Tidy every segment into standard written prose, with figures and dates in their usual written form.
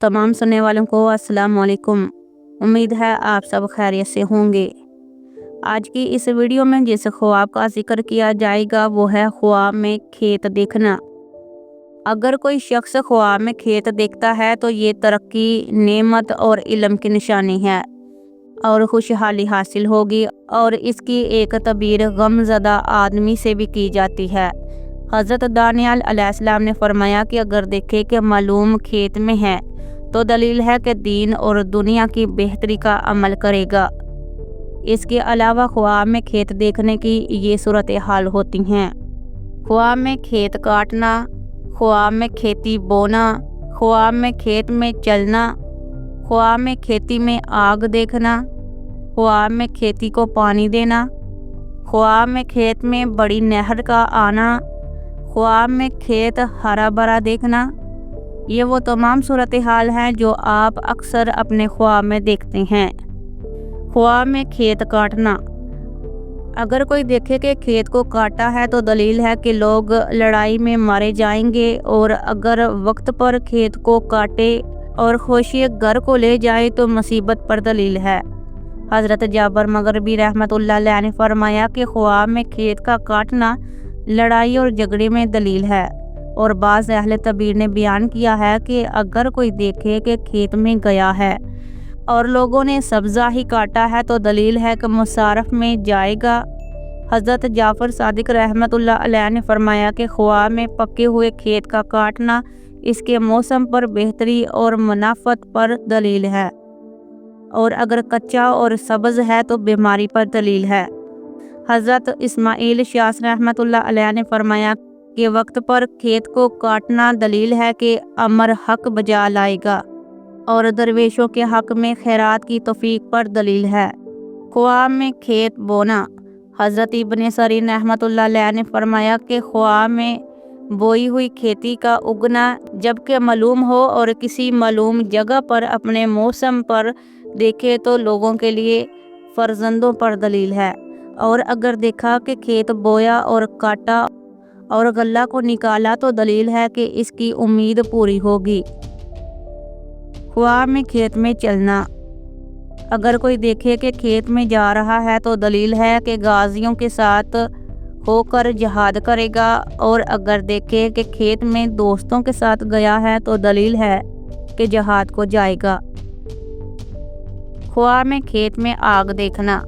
तमाम सुनने वालों को अस्सलाम वालेकुम। उम्मीद है आप सब खैरियत से होंगे। आज की इस वीडियो में जिस ख्वाब का जिक्र किया जाएगा वो है ख्वाब में खेत देखना। अगर कोई शख्स ख्वाब में खेत देखता है तो ये तरक्की, नेमत और इल्म की निशानी है और खुशहाली हासिल होगी, और इसकी एक तबीर गमज़दा आदमी से भी की जाती है। हज़रत दानियल अलैहिस्सलाम ने फरमाया कि अगर देखे कि मालूम खेत में है तो दलील है कि दीन और दुनिया की बेहतरी का अमल करेगा। इसके अलावा ख्वाब में खेत देखने की ये सूरत हाल होती हैं: ख्वाब में खेत काटना, ख्वाब में खेती बोना, ख्वाब में खेत में चलना, ख्वाब में खेती में आग देखना, ख्वाब में खेती को पानी देना, ख्वाब में खेत में बड़ी नहर का आना, ख्वाब में खेत हरा भरा देखना। ये वो तमाम सूरत हाल हैं जो आप अक्सर अपने ख्वाब में देखते हैं। ख्वाब में खेत काटना। अगर कोई देखे कि खेत को काटा है तो दलील है कि लोग लड़ाई में मारे जाएंगे, और अगर वक्त पर खेत को काटे और खुशी घर को ले जाए तो मुसीबत पर दलील है। हज़रत जाबर मगरबी रहमतुल्लाह अलैह ने फरमाया कि ख्वाब में खेत का काटना लड़ाई और झगड़े में दलील है, और बाज़ अहले तबीर ने बयान किया है कि अगर कोई देखे कि खेत में गया है और लोगों ने सब्ज़ा ही काटा है तो दलील है कि मुसारफ में जाएगा। हज़रत जाफ़र सादिक रहमतुल्लाह अलैह ने फरमाया कि ख्वाब में पके हुए खेत का काटना इसके मौसम पर बेहतरी और मुनाफत पर दलील है, और अगर कच्चा और सब्ज़ है तो बीमारी पर दलील है। हज़रत इस्माइल शास रहमतुल्लाह अलैह ने फरमाया कि वक्त पर खेत को काटना दलील है कि अमर हक बजा लाएगा, और दरवेशों के हक में खैरात की तौफीक पर दलील है। ख्वाब में खेत बोना। हज़रत इब्न सरीन रहमतुल्लाह अलैह ने फरमाया कि ख्वाब में बोई हुई खेती का उगना जबकि मालूम हो और किसी मालूम जगह पर अपने मौसम पर देखे तो लोगों के लिए फर्जंदों पर दलील है, और अगर देखा कि खेत बोया और काटा और गल्ला को निकाला तो दलील है कि इसकी उम्मीद पूरी होगी। ख्वाब में खेत में चलना। अगर कोई देखे कि खेत में जा रहा है तो दलील है कि गाजियों के साथ होकर जिहाद करेगा, और अगर देखे कि खेत में दोस्तों के साथ गया है तो दलील है कि जिहाद को जाएगा। ख्वाब में खेत में आग देखना।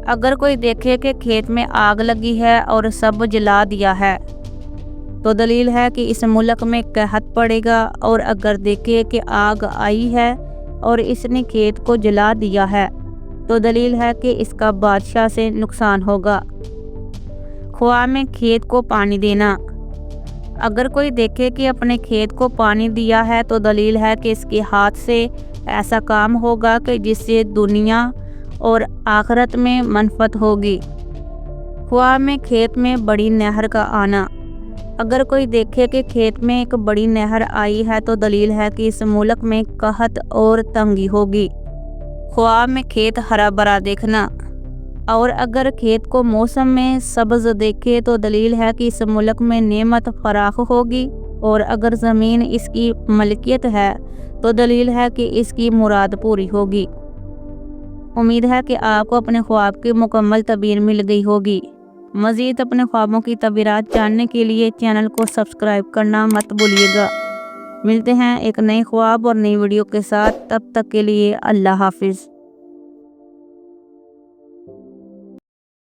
अगर कोई देखे कि खेत में आग लगी है और सब जला दिया है तो दलील है कि इस मुल्क में कहत पड़ेगा, और अगर देखे कि आग आई है और इसने खेत को जला दिया है तो दलील है कि इसका बादशाह से नुकसान होगा। ख्वाब में खेत को पानी देना। अगर कोई देखे कि अपने खेत को पानी दिया है तो दलील है कि इसके हाथ से ऐसा काम होगा कि जिससे दुनिया और आखिरत में मनफत होगी। ख्वाब में खेत में बड़ी नहर का आना। अगर कोई देखे कि खेत में एक बड़ी नहर आई है तो दलील है कि इस मुल्क में कहत और तंगी होगी। ख्वाब में खेत हरा भरा देखना। और अगर खेत को मौसम में सब्ज़ देखे तो दलील है कि इस मुल्क में नेमत फराख होगी, और अगर ज़मीन इसकी मलकियत है तो दलील है कि इसकी मुराद पूरी होगी। उम्मीद है कि आपको अपने ख्वाब की मुकम्मल तबीर मिल गई होगी। मज़ीद अपने ख्वाबों की तबीरात जानने के लिए चैनल को सब्सक्राइब करना मत भूलिएगा। मिलते हैं एक नए ख्वाब और नई वीडियो के साथ, तब तक के लिए अल्लाह हाफिज़।